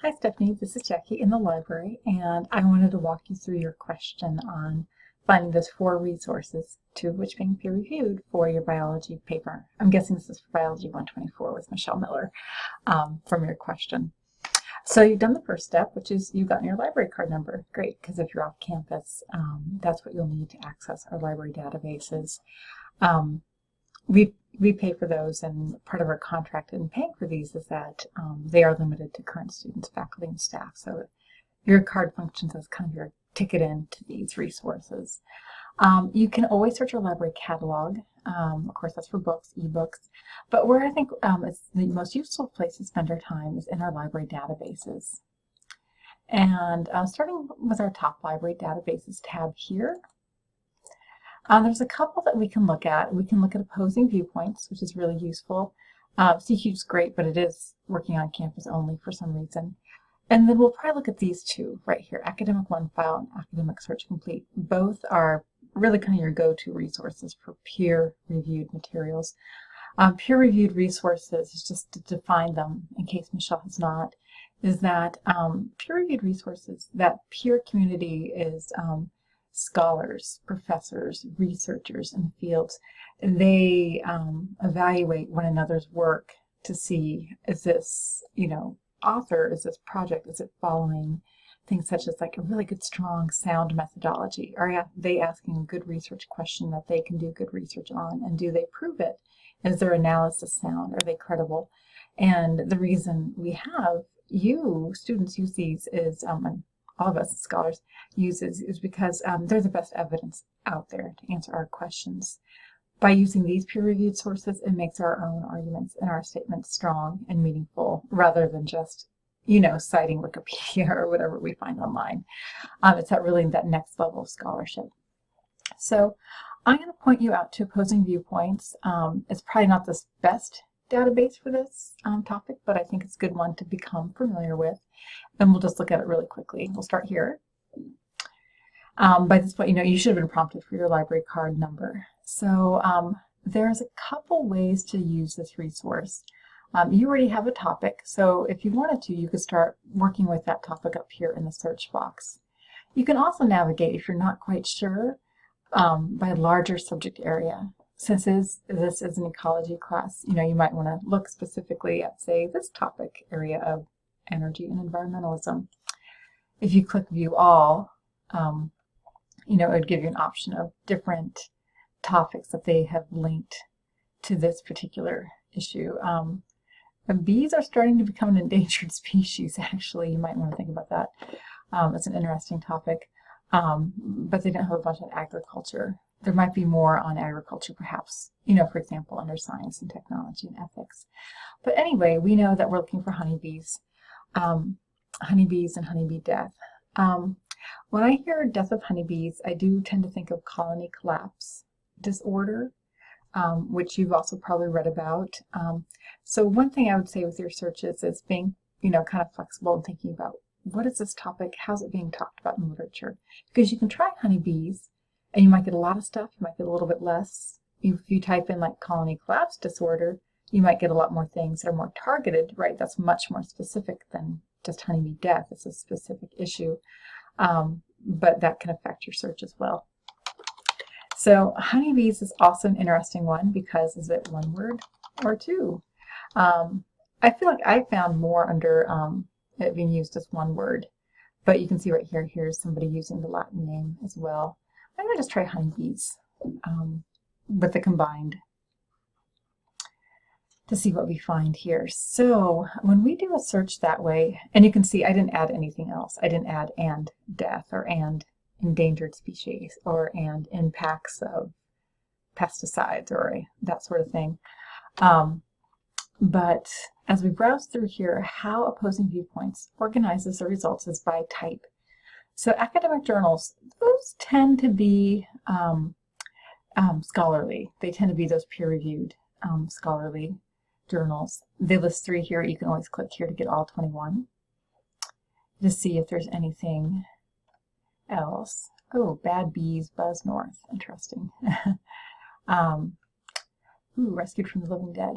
Hi Stephanie, this is Jackie in the library, and I wanted to walk you through your question on finding those 4 resources, 2 of which being peer-reviewed for your biology paper. I'm guessing this is for Biology 124 with Michelle Miller from your question. So you've done the first step, which is you've gotten your library card number. Great, because if you're off campus, that's what you'll need to access our library databases. We pay for those, and part of our contract in paying for these is that they are limited to current students, faculty, and staff. So your card functions as kind of your ticket into these resources. You can always search our library catalog. Of course, that's for books, ebooks. But where I think it's the most useful place to spend our time is in our library databases. And starting with our top library databases tab here, there's a couple that we can look at. We can look at opposing viewpoints, which is really useful. CQ is great, but it is working on campus only for some reason. And then we'll probably look at these two right here, Academic OneFile and Academic Search Complete. Both are really kind of your go-to resources for peer-reviewed materials. Peer-reviewed resources, just to define them in case Michelle has not, is that peer-reviewed resources, that peer community is scholars, professors, researchers in the fields. They evaluate one another's work to see, is this, author, is this project, is it following things such as like a really good, strong, sound methodology? Are they asking a good research question that they can do good research on? And do they prove it? Is their analysis sound? Are they credible? And the reason we have students use these is, and all of us scholars uses, is because they're the best evidence out there to answer our questions. By using these peer-reviewed sources, it makes our own arguments and our statements strong and meaningful rather than just, citing Wikipedia or whatever we find online. It's that next level of scholarship. So I'm going to point you out to opposing viewpoints. It's probably not the best database for this topic, but I think it's a good one to become familiar with. And we'll just look at it really quickly. We'll start here. By this point, you should have been prompted for your library card number. So there's a couple ways to use this resource. You already have a topic, so if you wanted to, you could start working with that topic up here in the search box. You can also navigate, if you're not quite sure, by a larger subject area. Since this is an ecology class, you might want to look specifically at, say, this topic area of energy and environmentalism. If you click View All, it would give you an option of different topics that they have linked to this particular issue. Bees are starting to become an endangered species, actually. You might want to think about that. It's an interesting topic, but they don't have a bunch on agriculture. There might be more on agriculture, perhaps, for example, under science and technology and ethics. But anyway, we know that we're looking for honeybees, honeybees and honeybee death. When I hear death of honeybees, I do tend to think of colony collapse disorder, which you've also probably read about. So one thing I would say with your searches is being, kind of flexible and thinking about what is this topic, how's it being talked about in literature? Because you can try honeybees, and you might get a lot of stuff, you might get a little bit less. If you type in like colony collapse disorder, you might get a lot more things that are more targeted, right? That's much more specific than just honeybee death. It's a specific issue, but that can affect your search as well. So honeybees is also an interesting one because is it one word or two? I feel like I found more under it being used as one word, but you can see right here, here's somebody using the Latin name as well. I'm going to just try honeybees with the combined to see what we find here. So when we do a search that way, and you can see I didn't add anything else. I didn't add and death or and endangered species or and impacts of pesticides or that sort of thing. But as we browse through here, how opposing viewpoints organizes the results is by type. So academic journals, those tend to be scholarly. They tend to be those peer-reviewed scholarly journals. They list 3 here. You can always click here to get all 21 to see if there's anything else. Oh, bad bees buzz north. Interesting. Rescued from the living dead.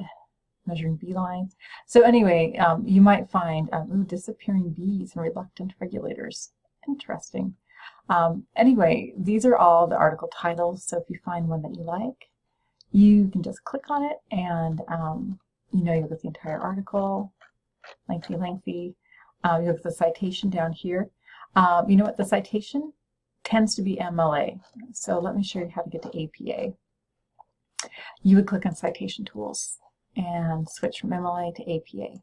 measuring bee lines. So anyway, you might find disappearing bees and reluctant regulators. Interesting. Anyway, these are all the article titles, so if you find one that you like, you can just click on it and you'll get the entire article, lengthy. You look at the citation down here. You know what, the citation tends to be MLA, so let me show you how to get to APA. You would click on Citation Tools and switch from MLA to APA,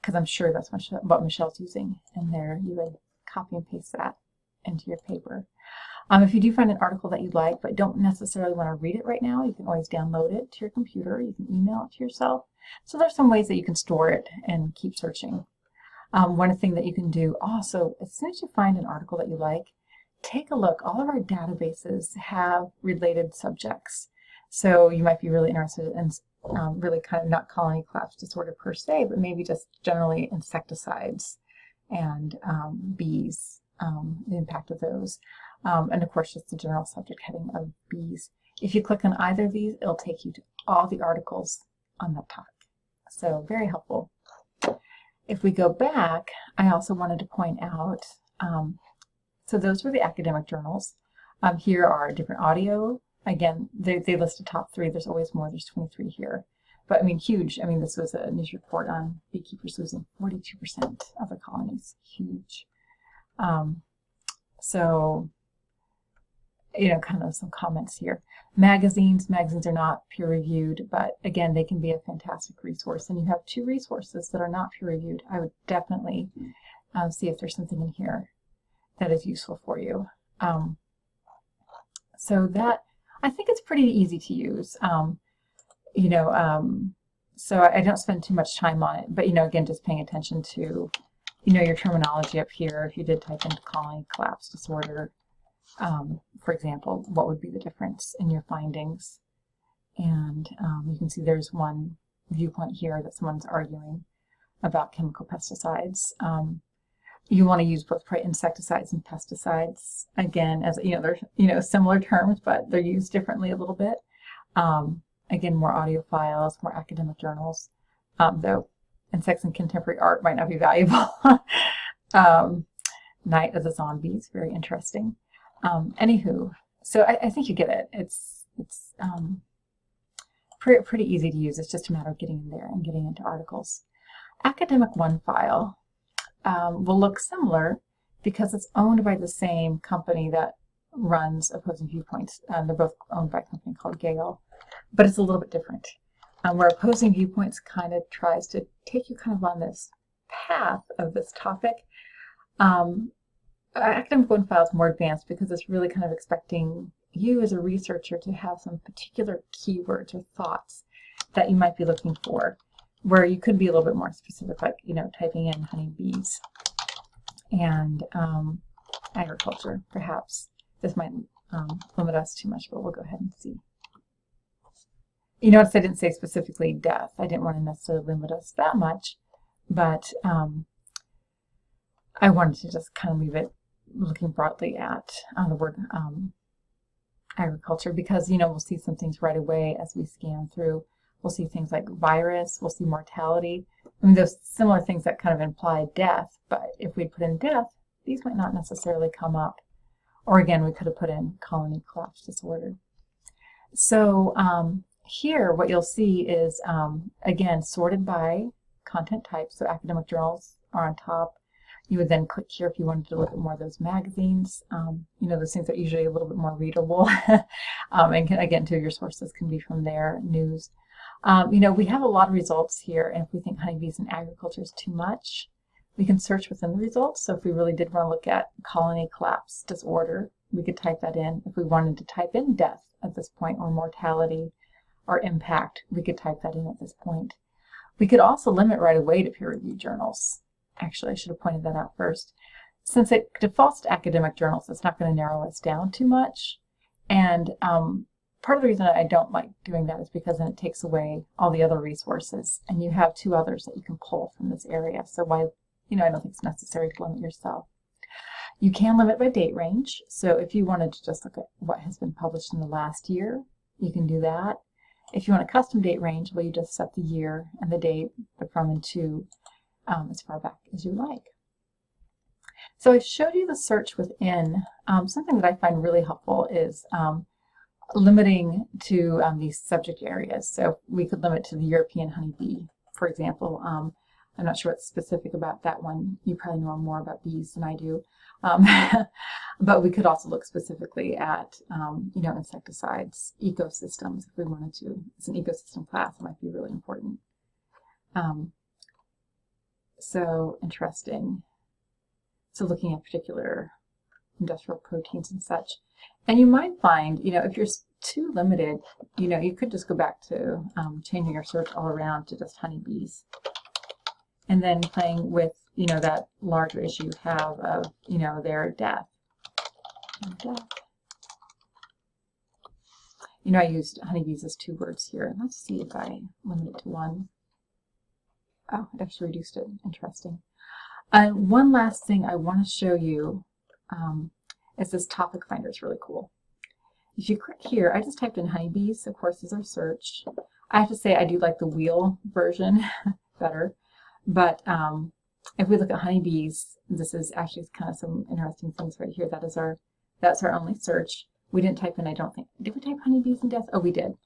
because I'm sure that's what Michelle's using, and there you would copy and paste that into your paper. If you do find an article that you like but don't necessarily want to read it right now, you can always download it to your computer. You can email it to yourself. So there's some ways that you can store it and keep searching. One thing that you can do also, as soon as you find an article that you like, take a look. All of our databases have related subjects. So you might be really interested in really kind of not colony collapse disorder per se, but maybe just generally insecticides and bees, the impact of those. And of course, just the general subject heading of bees. If you click on either of these, it'll take you to all the articles on that topic. So very helpful. If we go back, I also wanted to point out, so those were the academic journals. Here are different audio. Again, they list the top 3. There's always more. There's 23 here. But I mean, huge. I mean, this was a news report on beekeepers losing 42% of the colonies. Huge. So, kind of some comments here. Magazines are not peer-reviewed, but again, they can be a fantastic resource. And you have 2 resources that are not peer-reviewed. I would definitely see if there's something in here that is useful for you. So that, I think it's pretty easy to use. So I don't spend too much time on it, but again, just paying attention to your terminology up here. If you did type into colony collapse disorder, for example, what would be the difference in your findings? And you can see there's one viewpoint here that someone's arguing about chemical pesticides. You want to use both insecticides and pesticides. Again, as they're similar terms, but they're used differently a little bit. Again, more audiophiles, more academic journals, though Insects in Contemporary Art might not be valuable. Night of the Zombies, very interesting. Anywho, so I think you get it. It's pretty easy to use. It's just a matter of getting in there and getting into articles. Academic OneFile will look similar because it's owned by the same company that runs Opposing Viewpoints. They're both owned by a company called Gale, but it's a little bit different. Where Opposing Viewpoints kind of tries to take you kind of on this path of this topic. Academic OneFile is more advanced because it's really kind of expecting you as a researcher to have some particular keywords or thoughts that you might be looking for, where you could be a little bit more specific, like typing in honeybees and agriculture, perhaps. This might limit us too much, but we'll go ahead and see. Notice I didn't say specifically death. I didn't want to necessarily limit us that much, but I wanted to just kind of leave it looking broadly at the word agriculture, because we'll see some things right away as we scan through. We'll see things like virus, we'll see mortality. I mean, those similar things that kind of imply death, but if we put in death, these might not necessarily come up. Or again, we could have put in colony collapse disorder. So here, what you'll see is, again, sorted by content type. So academic journals are on top. You would then click here if you wanted to look at more of those magazines. Those things are usually a little bit more readable. And again, too, your sources can be from there, news. We have a lot of results here, and if we think honeybees and agriculture is too much, we can search within the results. So if we really did want to look at colony collapse disorder, we could type that in. If we wanted to type in death at this point, or mortality, or impact, we could type that in at this point. We could also limit right away to peer-reviewed journals. Actually, I should have pointed that out first. Since it defaults to academic journals, it's not going to narrow us down too much. And part of the reason I don't like doing that is because then it takes away all the other resources, and you have 2 others that you can pull from this area. So why, I don't think it's necessary to limit yourself. You can limit by date range. So if you wanted to just look at what has been published in the last year, you can do that. If you want a custom date range, well, you just set the year and the date, the from and to, as far back as you like. So I showed you the search within. Something that I find really helpful is limiting to these subject areas. So we could limit to the European honeybee, for example. I'm not sure what's specific about that one. You probably know more about bees than I do. But we could also look specifically at, you know, insecticides, ecosystems, if we wanted to. It's an ecosystem class, it might be really important. So interesting. So looking at particular industrial proteins and such. And you might find, you know, if you're too limited, you know, you could just go back to changing your search all around to just honeybees. And then playing with, you know, that larger issue you have of, you know, their death. You know, I used honeybees as 2 words here. Let's see if I limit it to 1. Oh, it actually reduced it. Interesting. One last thing I want to show you is this topic finder. It's really cool. If you click here, I just typed in honeybees. Of course, is our search. I have to say I do like the wheel version better. But if we look at honeybees, this is actually kind of some interesting things right here. That's our only search. We didn't type in, I don't think, did we type honeybees and death? Oh, we did.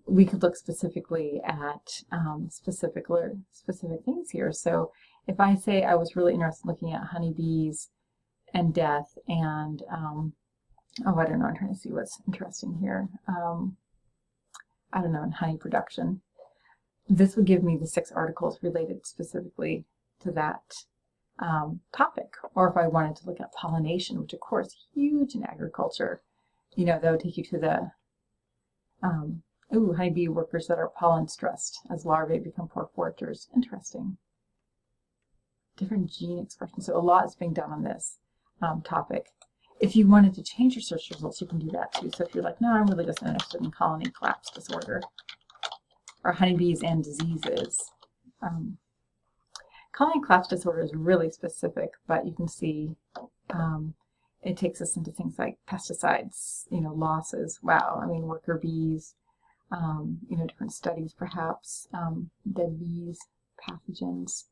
We could look specifically at specific things here. So if I say I was really interested in looking at honeybees and death and, oh, I don't know, I'm trying to see what's interesting here. I don't know, in honey production. This would give me the 6 articles related specifically to that topic. Or if I wanted to look at pollination, which of course is huge in agriculture, you know, that would take you to the honeybee workers that are pollen stressed as larvae become poor foragers. Interesting. Different gene expressions. So a lot is being done on this topic. If you wanted to change your search results, you can do that too. So if you're like, no, I'm really just interested in colony collapse disorder, or honeybees and diseases. Colony collapse disorder is really specific, but you can see it takes us into things like pesticides, you know, losses. Wow, I mean, worker bees, you know, different studies perhaps, dead bees, pathogens.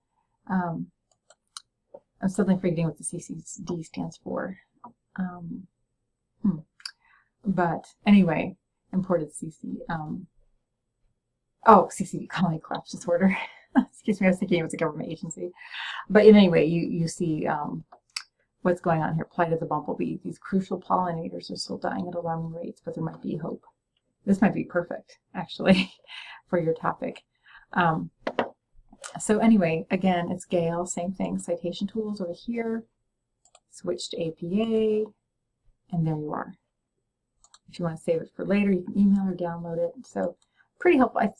I'm suddenly forgetting what the CCD stands for. But anyway, imported CCD, colony collapse disorder. Excuse me, I was thinking it was a government agency. But anyway, you see what's going on here. Plight of the bumblebee. These crucial pollinators are still dying at alarming rates, but there might be hope. This might be perfect, actually, for your topic. So anyway, again, it's Gale, same thing. Citation tools over here. Switch to APA, and there you are. If you want to save it for later, you can email or download it. So pretty helpful. I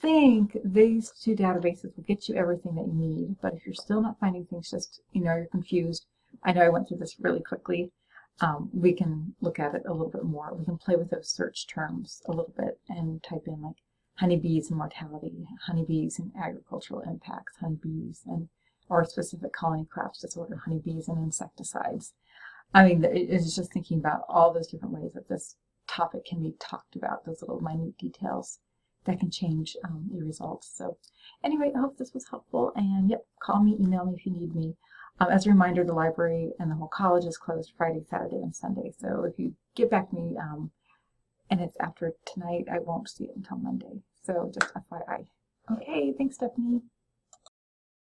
think these 2 databases will get you everything that you need, but if you're still not finding things, just, you know, you're confused. I know I went through this really quickly. We can look at it a little bit more. We can play with those search terms a little bit and type in like honeybees and mortality, honeybees and agricultural impacts, honeybees and or specific colony collapse disorder, honeybees and insecticides. I mean, it's just thinking about all those different ways that this topic can be talked about, those little minute details that can change your results. So anyway, I hope this was helpful, and yep, call me, email me if you need me. As a reminder, the library and the whole college is closed Friday, Saturday, and Sunday. So if you get back to me and it's after tonight, I won't see it until Monday. So just FYI. Okay, thanks, Stephanie.